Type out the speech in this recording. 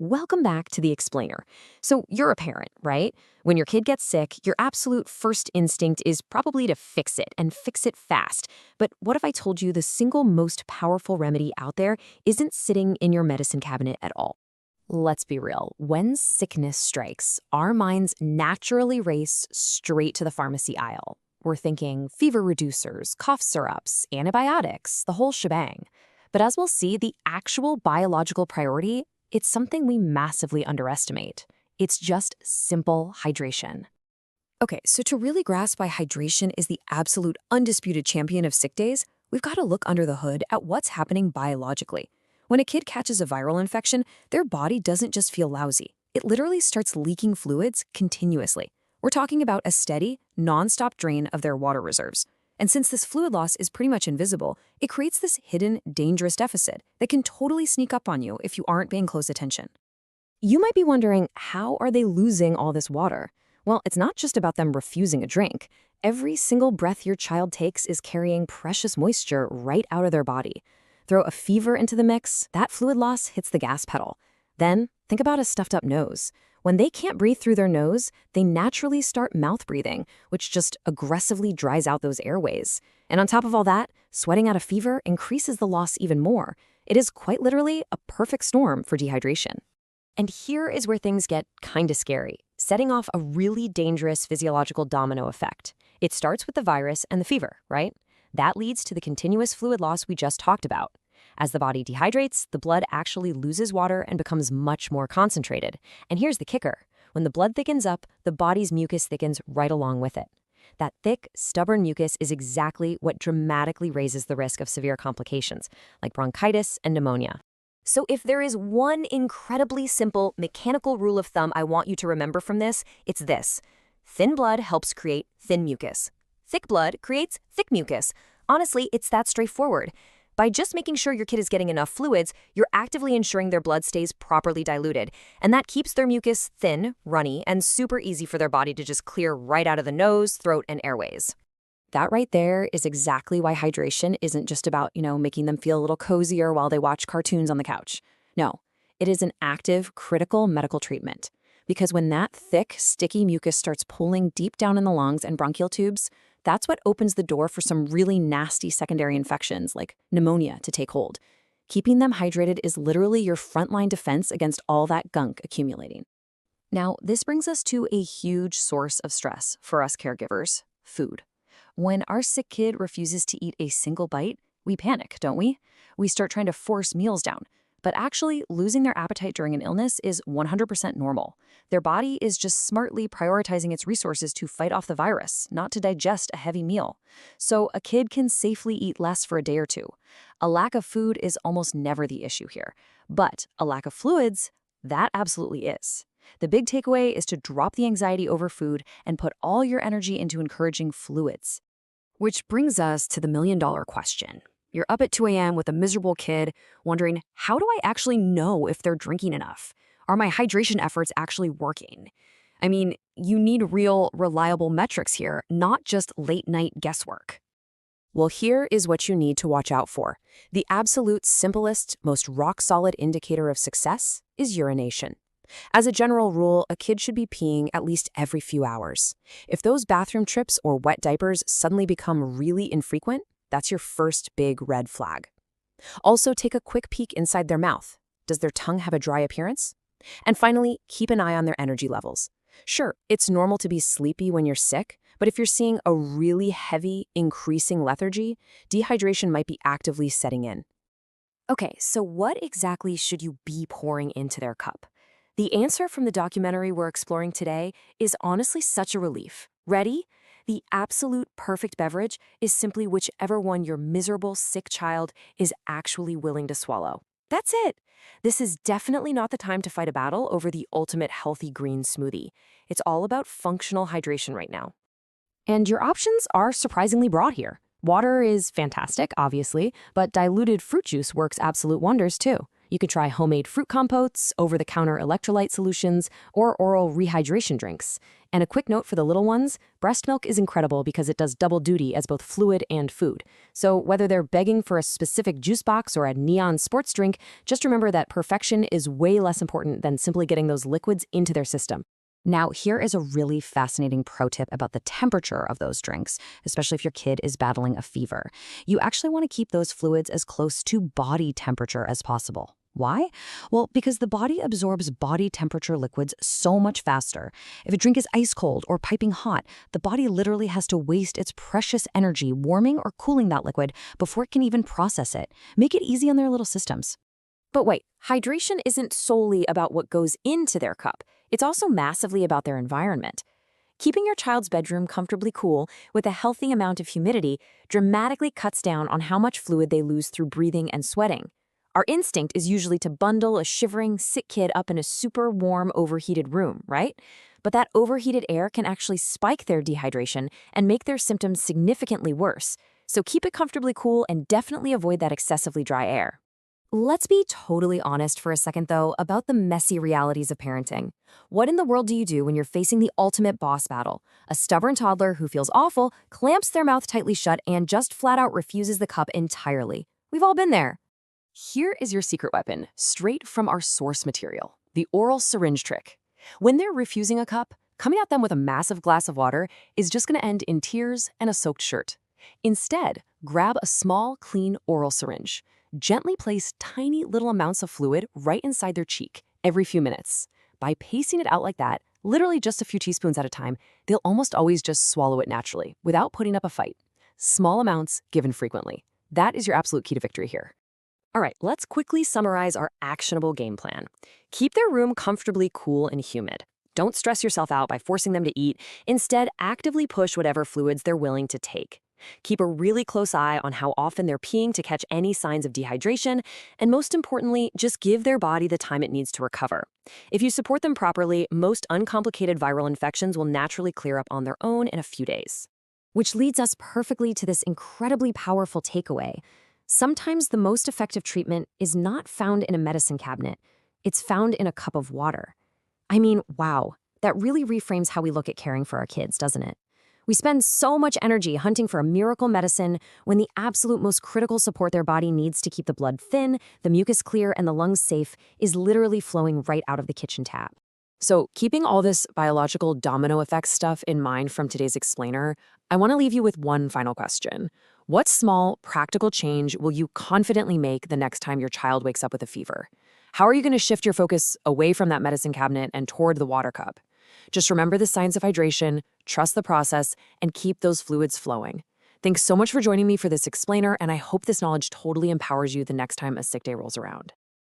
Welcome back to The Explainer. So, you're a parent, right? When your kid gets sick, your absolute first instinct is probably to fix it and fix it fast. But what if I told you the single most powerful remedy out there isn't sitting in your medicine cabinet at all? Let's be real. When sickness strikes, our minds naturally race straight to the pharmacy aisle. We're thinking fever reducers, cough syrups, antibiotics, the whole shebang. But as we'll see, the actual biological priority, it's something we massively underestimate. It's just simple hydration. Okay, so to really grasp why hydration is the absolute undisputed champion of sick days, we've got to look under the hood at what's happening biologically. When a kid catches a viral infection, their body doesn't just feel lousy. It literally starts leaking fluids continuously. We're talking about a steady, nonstop drain of their water reserves. And since this fluid loss is pretty much invisible, it creates this hidden, dangerous deficit that can totally sneak up on you if you aren't paying close attention. You might be wondering, how are they losing all this water? Well, it's not just about them refusing a drink. Every single breath your child takes is carrying precious moisture right out of their body. Throw a fever into the mix, that fluid loss hits the gas pedal. Then, think about a stuffed up nose. When they can't breathe through their nose, they naturally start mouth breathing, which just aggressively dries out those airways. And on top of all that, sweating out a fever increases the loss even more. It is quite literally a perfect storm for dehydration. And here is where things get kinda scary, setting off a really dangerous physiological domino effect. It starts with the virus and the fever, right? That leads to the continuous fluid loss we just talked about. As the body dehydrates, the blood actually loses water and becomes much more concentrated. And here's the kicker. When the blood thickens up, the body's mucus thickens right along with it. That thick, stubborn mucus is exactly what dramatically raises the risk of severe complications, like bronchitis and pneumonia. So if there is one incredibly simple mechanical rule of thumb I want you to remember from this, it's this. Thin blood helps create thin mucus. Thick blood creates thick mucus. Honestly, it's that straightforward. By just making sure your kid is getting enough fluids, you're actively ensuring their blood stays properly diluted. And that keeps their mucus thin, runny, and super easy for their body to just clear right out of the nose, throat, and airways. That right there is exactly why hydration isn't just about, making them feel a little cozier while they watch cartoons on the couch. No, it is an active, critical medical treatment. Because when that thick, sticky mucus starts pulling deep down in the lungs and bronchial tubes, that's what opens the door for some really nasty secondary infections like pneumonia to take hold. Keeping them hydrated is literally your frontline defense against all that gunk accumulating. Now, this brings us to a huge source of stress for us caregivers: food. When our sick kid refuses to eat a single bite, we panic, don't we? We start trying to force meals down. But actually, losing their appetite during an illness is 100% normal. Their body is just smartly prioritizing its resources to fight off the virus, not to digest a heavy meal. So a kid can safely eat less for a day or two. A lack of food is almost never the issue here. But a lack of fluids, that absolutely is. The big takeaway is to drop the anxiety over food and put all your energy into encouraging fluids. Which brings us to the million-dollar question. You're up at 2 a.m. with a miserable kid, wondering, how do I actually know if they're drinking enough? Are my hydration efforts actually working? I mean, you need real, reliable metrics here, not just late-night guesswork. Well, here is what you need to watch out for. The absolute simplest, most rock-solid indicator of success is urination. As a general rule, a kid should be peeing at least every few hours. If those bathroom trips or wet diapers suddenly become really infrequent, that's your first big red flag. Also, take a quick peek inside their mouth. Does their tongue have a dry appearance? And finally, keep an eye on their energy levels. Sure, it's normal to be sleepy when you're sick, but if you're seeing a really heavy, increasing lethargy, dehydration might be actively setting in. Okay, so what exactly should you be pouring into their cup? The answer from the documentary we're exploring today is honestly such a relief. Ready? The absolute perfect beverage is simply whichever one your miserable, sick child is actually willing to swallow. That's it. This is definitely not the time to fight a battle over the ultimate healthy green smoothie. It's all about functional hydration right now. And your options are surprisingly broad here. Water is fantastic, obviously, but diluted fruit juice works absolute wonders too. You could try homemade fruit compotes, over-the-counter electrolyte solutions, or oral rehydration drinks. And a quick note for the little ones, breast milk is incredible because it does double duty as both fluid and food. So whether they're begging for a specific juice box or a neon sports drink, just remember that perfection is way less important than simply getting those liquids into their system. Now, here is a really fascinating pro tip about the temperature of those drinks, especially if your kid is battling a fever. You actually want to keep those fluids as close to body temperature as possible. Why? Well, because the body absorbs body temperature liquids so much faster. If a drink is ice cold or piping hot, the body literally has to waste its precious energy warming or cooling that liquid before it can even process it. Make it easy on their little systems. But wait, hydration isn't solely about what goes into their cup. It's also massively about their environment. Keeping your child's bedroom comfortably cool with a healthy amount of humidity dramatically cuts down on how much fluid they lose through breathing and sweating. Our instinct is usually to bundle a shivering, sick kid up in a super warm, overheated room, right? But that overheated air can actually spike their dehydration and make their symptoms significantly worse. So keep it comfortably cool and definitely avoid that excessively dry air. Let's be totally honest for a second, though, about the messy realities of parenting. What in the world do you do when you're facing the ultimate boss battle? A stubborn toddler who feels awful, clamps their mouth tightly shut, and just flat out refuses the cup entirely. We've all been there. Here is your secret weapon, straight from our source material, the oral syringe trick. When they're refusing a cup, coming at them with a massive glass of water is just going to end in tears and a soaked shirt. Instead, grab a small, clean oral syringe. Gently place tiny little amounts of fluid right inside their cheek every few minutes. By pacing it out like that, literally just a few teaspoons at a time, they'll almost always just swallow it naturally without putting up a fight. Small amounts given frequently. That is your absolute key to victory here. All right, let's quickly summarize our actionable game plan. Keep their room comfortably cool and humid. Don't stress yourself out by forcing them to eat. Instead, actively push whatever fluids they're willing to take. Keep a really close eye on how often they're peeing to catch any signs of dehydration, and most importantly, just give their body the time it needs to recover. If you support them properly, most uncomplicated viral infections will naturally clear up on their own in a few days. Which leads us perfectly to this incredibly powerful takeaway. Sometimes the most effective treatment is not found in a medicine cabinet. It's found in a cup of water. I mean, wow, that really reframes how we look at caring for our kids, doesn't it? We spend so much energy hunting for a miracle medicine when the absolute most critical support their body needs to keep the blood thin, the mucus clear, and the lungs safe is literally flowing right out of the kitchen tap. So, keeping all this biological domino effect stuff in mind from today's explainer, I want to leave you with one final question. What small, practical change will you confidently make the next time your child wakes up with a fever? How are you going to shift your focus away from that medicine cabinet and toward the water cup? Just remember the science of hydration, trust the process, and keep those fluids flowing. Thanks so much for joining me for this explainer, and I hope this knowledge totally empowers you the next time a sick day rolls around.